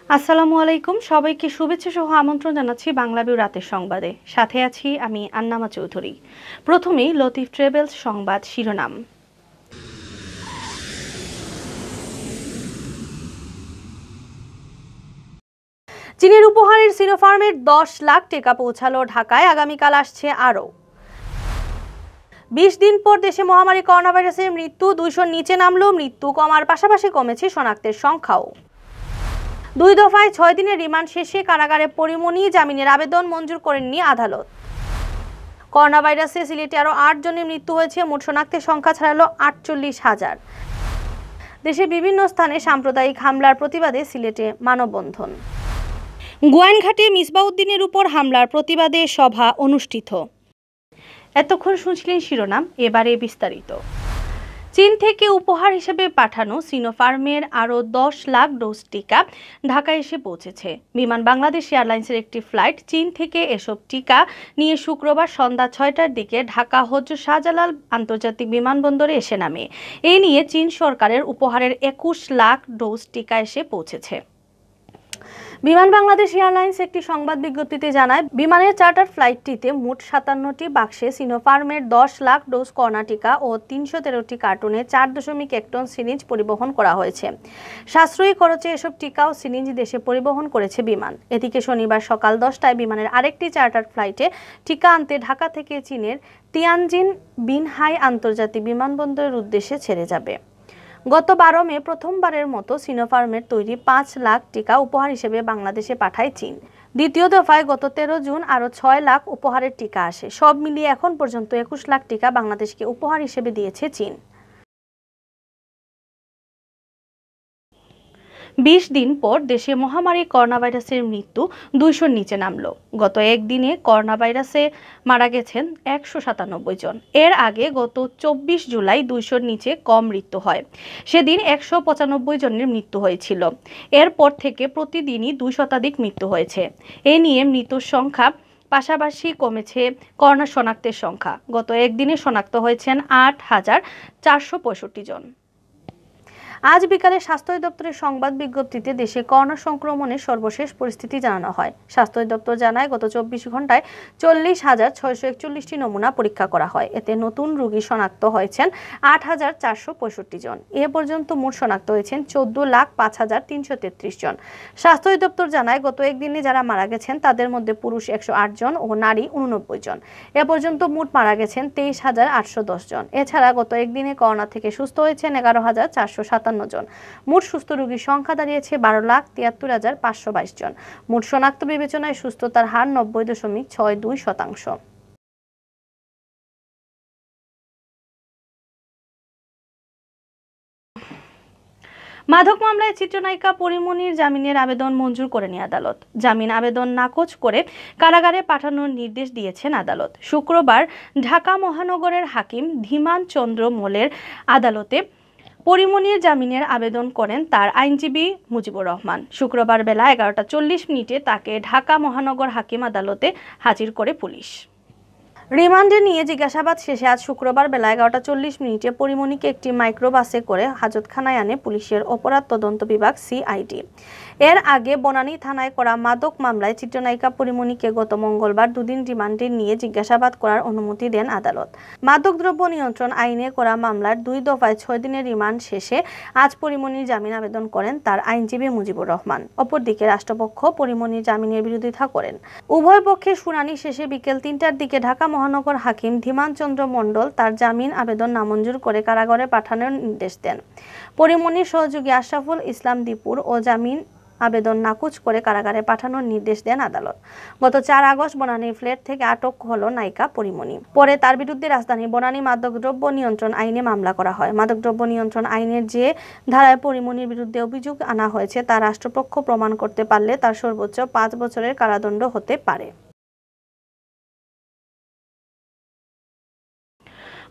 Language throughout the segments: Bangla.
আসসালামু আলাইকুম, সবাইকে শুভেচ্ছা সহ আমন্ত্রণ জানাচ্ছি বাংলাভিউ রাতের সংবাদে। সাথে আছি আমি আন্নামা চৌধুরী। প্রথমেই লতিফ ট্রাভেলস সংবাদ শিরোনাম। চীনের উপহারের সিনোফার্মের 10 লাখ টাকা পৌঁছালো ঢাকায়, আগামীকাল আসছে আরও। 20 দিন পর দেশে মহামারী করোনা ভাইরাসের মৃত্যু 200-র নিচে নামলো, মৃত্যু কমার পাশাপাশি কমেছে শনাক্তের সংখ্যাও। 2 দফায় 6 দিনের রিমান্ড শেষে কারাগারে পরিমণি, জামিনের আবেদন মঞ্জুর করেননি আদালত। করোনা ভাইরাসে সিলেটে আরও 8 জনের মৃত্যু হয়েছে, মোট শনাক্তের সংখ্যা ছাড়ালো 48,000। দেশের বিভিন্ন স্থানে সাম্প্রদায়িক হামলার প্রতিবাদে সিলেটে মানববন্ধন। গোয়াইনঘাটে মিসবাউদ্দিনের উপর হামলার প্রতিবাদে সভা অনুষ্ঠিত। এতক্ষণ শুনছিলেন শিরোনাম, এবারে বিস্তারিত। চীন থেকে উপহার হিসেবে পাঠানো সিনোফার্মের আরও 10 লাখ ডোজ টিকা ঢাকায় এসে পৌঁছেছে। বিমান বাংলাদেশ এয়ারলাইন্সের একটি ফ্লাইট চীন থেকে এসব টিকা নিয়ে শুক্রবার সন্ধ্যা 6টার দিকে ঢাকা হযরত শাহজালাল আন্তর্জাতিক বিমানবন্দরে এসে নামে। এ নিয়ে চীন সরকারের উপহারের 21 লাখ ডোজ টিকা এসে পৌঁছেছে। বিমান বাংলাদেশ এয়ারলাইন্স একটি সংবাদ বিজ্ঞপ্তিতে জানায়, বিমানের চার্টার ফ্লাইটটিতে মোট 57টি বাক্সে সিনোফার্মের 10 লাখ ডোজ করোনা টিকা ও 313টি কার্টুনে 4.1 টন সিরিঞ্জ পরিবহন করা হয়েছে। সাশ্রয়ী খরচে এসব টিকা ও সিরিঞ্জ দেশে পরিবহন করেছে বিমান। এদিকে শনিবার সকাল 10টায় বিমানের আরেকটি চার্টার ফ্লাইটে টিকা আনতে ঢাকা থেকে চীনের তিয়ানজিন বিনহাই আন্তর্জাতিক বিমানবন্দরের উদ্দেশ্যে ছেড়ে যাবে। গত 12 মে প্রথমবারের মতো সিনোফার্মের তৈরি 5 লাখ টিকা উপহার হিসেবে বাংলাদেশে পাঠায় চীন। দ্বিতীয় দফায় গত 13 জুন আরও 6 লাখ উপহারের টিকা আসে। সব মিলিয়ে এখন পর্যন্ত 21 লাখ টিকা বাংলাদেশকে উপহার হিসেবে দিয়েছে চীন। 20 দিন পর দেশে মহামারী করোনা ভাইরাসের মৃত্যু 200-র নিচে নামলো। গত একদিনে করোনা ভাইরাসে মারা গেছেন 197 জন। এর আগে গত 24 জুলাই 200-র নিচে কম মৃত্যু হয়। সেদিন 195 জনের মৃত্যু হয়েছিল। এরপর থেকে প্রতিদিনই 2 শতাধিক মৃত্যু হয়েছে। এ নিয়ে মৃত্যুর সংখ্যা পাশাপাশি কমেছে করোনা শনাক্তের সংখ্যা। গত একদিনে শনাক্ত হয়েছেন 8,465 জন। আজ বিকালে স্বাস্থ্য দপ্তরের সংবাদ বিজ্ঞপ্তিতে দেশে করোনা সংক্রমণের সর্বশেষ পরিস্থিতি জানানো হয়। স্বাস্থ্য দপ্তর জানায়, গত 24 ঘন্টায় 40,641টি নমুনা পরীক্ষা করা হয়। এতে নতুন রোগী শনাক্ত হয়েছেন 8,465 জন। এ পর্যন্ত মোট শনাক্ত হয়েছেন 14,05,333 জন। স্বাস্থ্য দপ্তর জানায়, গত একদিনে যারা মারা গেছেন তাদের মধ্যে পুরুষ 108 জন ও নারী 89 জন। এ পর্যন্ত মোট মারা গেছেন 23,810 জন। এছাড়া গত একদিনে করোনা থেকে সুস্থ হয়েছেন 11,457 জন। মোট সুস্থ রোগীর সংখ্যা দাঁড়িয়েছে 12,73,522 জন। মোট শনাক্ত বিবেচনায় সুস্থতার হার 90.62%। মাদক মামলায় চিত্রনায়িকা পরিমণির জামিনের আবেদন মঞ্জুর করেনি আদালত। জামিন আবেদন নাকচ করে কারাগারে পাঠানোর নির্দেশ দিয়েছেন আদালত। শুক্রবার ঢাকা মহানগরের হাকিম ধীমান চন্দ্র মোলের আদালতে পরিমণির জামিনের আবেদন করেন তার আইনজীবী মুজিবুর রহমান। শুক্রবার বেলা 11:40 তাকে ঢাকা মহানগর হাকিম আদালতে হাজির করে পুলিশ। রিমান্ডে নিয়ে জিজ্ঞাসাবাদ শেষে আজ শুক্রবার বেলা 11:40 পরিমণিকে একটি মাইক্রোবাসে করে হাজতখানায় আনে পুলিশের অপরাধ তদন্ত বিভাগ সিআইডি। এর আগে বনানী থানায় করা মাদক মামলায় চিত্রনায়িকা পরিমণিকে গত মঙ্গলবার 2 দিন রিমান্ডে নিয়ে জিজ্ঞাসাবাদ করার অনুমতি দেন আদালত। মাদকদ্রব্য নিয়ন্ত্রণ আইনে করা মামলার 2 দফায় 6 দিনের রিমান্ড শেষে আজ পরিমণির জামিন আবেদন করেন তার আইনজীবী মুজিবুর রহমান। অপরদিকে রাষ্ট্রপক্ষ পরিমণির জামিনের বিরোধিতা করেন। উভয় পক্ষের শুনানি শেষে বিকেল 3টার দিকে ঢাকা মহানগর হাকিম ধীমান চন্দ্র মণ্ডল তার জামিন আবেদন নামঞ্জুর করে কারাগারে পাঠানোর নির্দেশ দেন। পরিমণির সহযোগী আশরাফুল ইসলাম দীপুর ও জামিন আবেদন নাকচ করে কারাগারে পাঠানোর নির্দেশ দেন আদালত। গত 4 আগস্ট বনানী ফ্ল্যাট থেকে আটক হলো নায়িকা পরিমণি। পরে তার বিরুদ্ধে রাজধানী বনানী মাদকদ্রব্য নিয়ন্ত্রণ আইনে মামলা করা হয়। মাদকদ্রব্য নিয়ন্ত্রণ আইনের যে ধারায় পরিমণির বিরুদ্ধে অভিযোগ আনা হয়েছে তা রাষ্ট্রপক্ষ প্রমাণ করতে পারলে তার সর্বোচ্চ 5 বছরের কারাদণ্ড হতে পারে।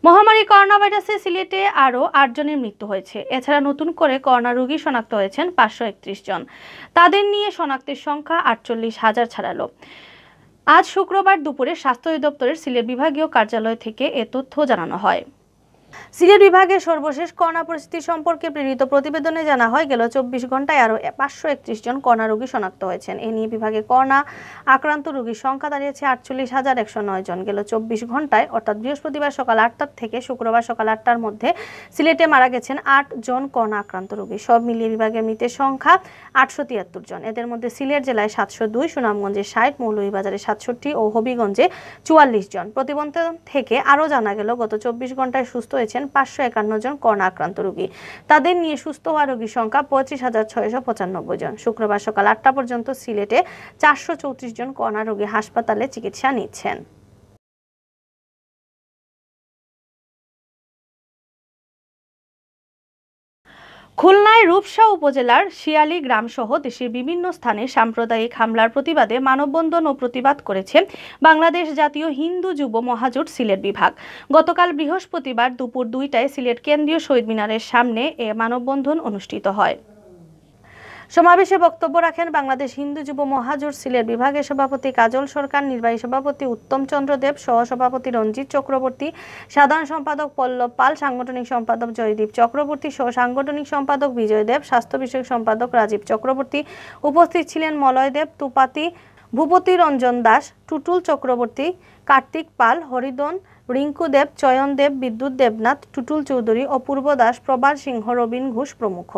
মহামারী করোনা ভাইরাসে সিলেটে আরও 8 জনের মৃত্যু হয়েছে। এছাড়া নতুন করে করোনা রোগী শনাক্ত হয়েছেন 531 জন। তাদের নিয়ে শনাক্তের সংখ্যা 48,000 ছাড়ালো। আজ শুক্রবার দুপুরে স্বাস্থ্য দপ্তরের সিলেট বিভাগীয় কার্যালয় থেকে এ তথ্য জানানো হয়। সিলেট বিভাগের সর্বশেষ করোনা পরিস্থিতি সম্পর্কে প্রেরিত প্রতিবেদনে জানা হয়, গেল 24 ঘন্টায় আরও 531 জন করোনা রোগী শনাক্ত হয়েছেন। এ নিয়ে বিভাগে করোনা আক্রান্ত রোগীর সংখ্যা দাঁড়িয়েছে 48,109 জন। গেল 24 ঘন্টায় অর্থাৎ বৃহস্পতিবার সকাল 8টা থেকে শুক্রবার সকাল 8টার মধ্যে সিলেটে মারা গেছেন 8 জন করোনা আক্রান্ত রোগী। সব মিলিয়ে বিভাগের মৃতের সংখ্যা 873 জন। এদের মধ্যে সিলেট জেলায় 702, সুনামগঞ্জে 60, মৌলভীবাজারে 67 ও হবিগঞ্জে 44 জন। প্রতিবেদন থেকে আরও জানা গেল, গত 24 ঘন্টায় সুস্থ হয়েছেন 551 জন করোনা আক্রান্ত রোগী। তাদের নিয়ে সুস্থ হওয়া রোগীর সংখ্যা 25,695 জন। শুক্রবার সকাল 8টা পর্যন্ত সিলেটে 434 জন করোনা রোগী হাসপাতালে চিকিৎসা নিচ্ছেন। খুলনায় রূপসা উপজেলার শিয়ালী গ্রামসহ দেশের বিভিন্ন স্থানে সাম্প্রদায়িক হামলার প্রতিবাদে মানববন্ধন ও প্রতিবাদ করেছে বাংলাদেশ জাতীয় হিন্দু যুব মহাজোট সিলেট বিভাগ। গতকাল বৃহস্পতিবার দুপুর 2টায় সিলেট কেন্দ্রীয় শহীদ মিনারের সামনে এ মানববন্ধন অনুষ্ঠিত হয়। সমাবেশে বক্তব্য রাখেন বাংলাদেশ হিন্দু যুব মহাজোট সিলেট বিভাগের সভাপতি কাজল সরকার, নির্বাহী সভাপতি উত্তম চন্দ্র দেব, সহসভাপতি রঞ্জিত চক্রবর্তী, সাধারণ সম্পাদক পল্লব পাল, সাংগঠনিক সম্পাদক জয়দীপ চক্রবর্তী, সহ সাংগঠনিক সম্পাদক বিজয় দেব, স্বাস্থ্য বিষয়ক সম্পাদক রাজীব চক্রবর্তী। উপস্থিত ছিলেন মলয় দেব, তুপাতি, ভূপতি রঞ্জন দাস, টুটুল চক্রবর্তী, কার্তিক পাল, হরিদন, রিঙ্কু দেব, চয়ন দেব, বিদ্যুৎ দেবনাথ, টুটুল চৌধুরী, অপূর্ব দাস, প্রবাল সিংহ, রবীন ঘোষ প্রমুখ।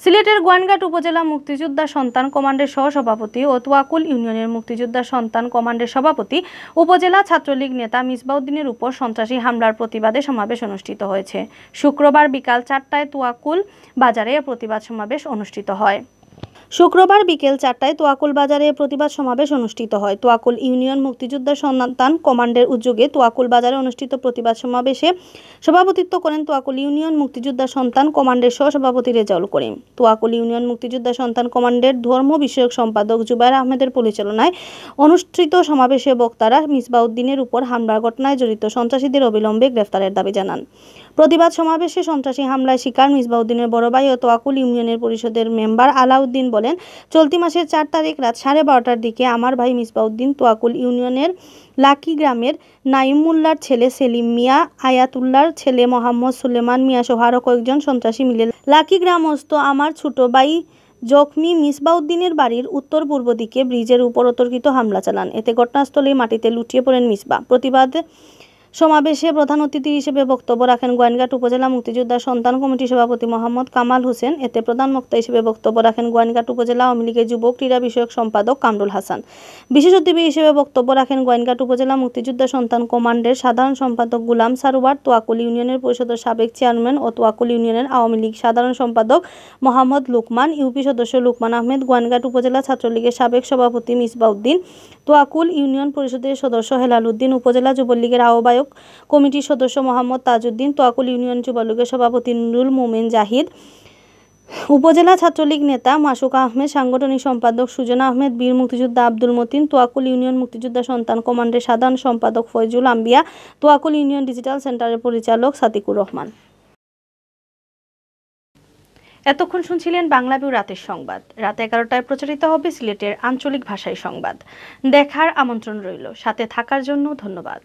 সিলেটের গোয়াইনঘাট উপজেলা মুক্তিযোদ্ধা সন্তান কমান্ডের সহসভাপতি ও তোয়াকুল ইউনিয়নের মুক্তিযোদ্ধা সন্তান কমান্ডের সভাপতি উপজেলা ছাত্রলীগ নেতা মিসবাউদ্দিনের উপর সন্ত্রাসী হামলার প্রতিবাদে সমাবেশ অনুষ্ঠিত হয়েছে। শুক্রবার বিকাল 4টায় তোয়াকুল বাজারে প্রতিবাদ সমাবেশ অনুষ্ঠিত হয়। তোয়াকুল ইউনিয়ন মুক্তিযোদ্ধা সন্তান কমান্ডের উদ্যোগে তোয়াকুল বাজারে অনুষ্ঠিত প্রতিবাদ সমাবেশে সভাপতিত্ব করেন তোয়াকুল ইউনিয়ন মুক্তিযোদ্ধা সন্তান কমান্ডের সহসভাপতি রেজাউল করিম। তোয়াকুল ইউনিয়ন মুক্তিযোদ্ধা সন্তান কমান্ডের ধর্ম বিষয়ক সম্পাদক জুবাইর আহমেদের পরিচালনায় অনুষ্ঠিত সমাবেশে বক্তারা মিসবাউদ্দিনের উপর হামলার ঘটনায় জড়িত সন্ত্রাসীদের অবিলম্বে গ্রেফতারের দাবি জানান। প্রতিবাদ সমাবেশে সন্ত্রাসী হামলায় শিকার মিসবাউদ্দিনের বড় ভাই ও তোয়াকুল ইউনিয়নের পরিষদের মেম্বার আলাউদ্দিন বলেন, চলতি মাসের 4 তারিখ রাত 12:30টার দিকে আমার ভাই মিসবাউদ্দিন তোয়াকুল ইউনিয়নের লাকি গ্রামের নাইমুল্লার ছেলে সেলিম মিয়া, আয়াতুল্লার ছেলে মোহাম্মদ সুলেমান মিয়া সহ আরও কয়েকজন সন্ত্রাসী মিলে লাকি গ্রামস্থ আমার ছোট ভাই জখমি মিসবাউদ্দিনের বাড়ির উত্তর পূর্ব দিকে ব্রিজের উপর অতর্কিত হামলা চালান। এতে ঘটনাস্থলেই মাটিতে লুটিয়ে পড়েন মিসবা। প্রতিবাদ সমাবেশে প্রধান অতিথি হিসেবে বক্তব্য রাখেন গোয়াইনঘাট উপজেলা মুক্তিযোদ্ধা সন্তান কমিটির সভাপতি মোহাম্মদ কামাল হোসেন। এতে প্রধান বক্তা হিসেবে বক্তব্য রাখেন গোয়াইনঘাট উপজেলা আওয়ামী লীগের যুব ক্রীড়া বিষয়ক সম্পাদক কামরুল হাসান। বিশেষ অতিথি হিসেবে বক্তব্য রাখেন গোয়াইনঘাট উপজেলা মুক্তিযোদ্ধা সন্তান কমান্ডের সাধারণ সম্পাদক গুলাম সারোয়ার, তোয়াকুল ইউনিয়নের পরিষদের সাবেক চেয়ারম্যান ও তোয়াকুল ইউনিয়নের আওয়ামী লীগ সাধারণ সম্পাদক মোহাম্মদ লুকমান, ইউপি সদস্য লুকমান আহমেদ, গোয়াইনঘাট উপজেলা ছাত্রলীগের সাবেক সভাপতি মিসবাউদ্দিন, তোয়াকুল ইউনিয়ন পরিষদের সদস্য হেলাল উদ্দিন, উপজেলা যুবলীগের আহ্বায়ক কমিটির সদস্য মোহাম্মদ তাজউদ্দিন, তোয়াকুল ইউনিয়ন যুবলীগের সভাপতি নুরুল মোমেন জাহিদ, উপজেলা ছাত্রলীগ নেতা মাসুক আহমেদ, সাংগঠনিক সম্পাদক সুজনা আহমেদ, বীর মুক্তিযোদ্ধা আব্দুল মতিন, তোয়াকুল ইউনিয়ন মুক্তিযোদ্ধা সন্তান কমান্ডের সাধারণ সম্পাদক ফয়জুল আম্বিয়া, তোয়াকুল ইউনিয়ন ডিজিটাল সেন্টারের পরিচালক সাদিকুর রহমান। এতক্ষণ শুনছিলেন বাংলাভিউ রাতের সংবাদ। রাত 11টায় প্রচারিত হবে সিলেটের আঞ্চলিক ভাষায় সংবাদ। দেখার আমন্ত্রণ রইল। সাথে থাকার জন্য ধন্যবাদ।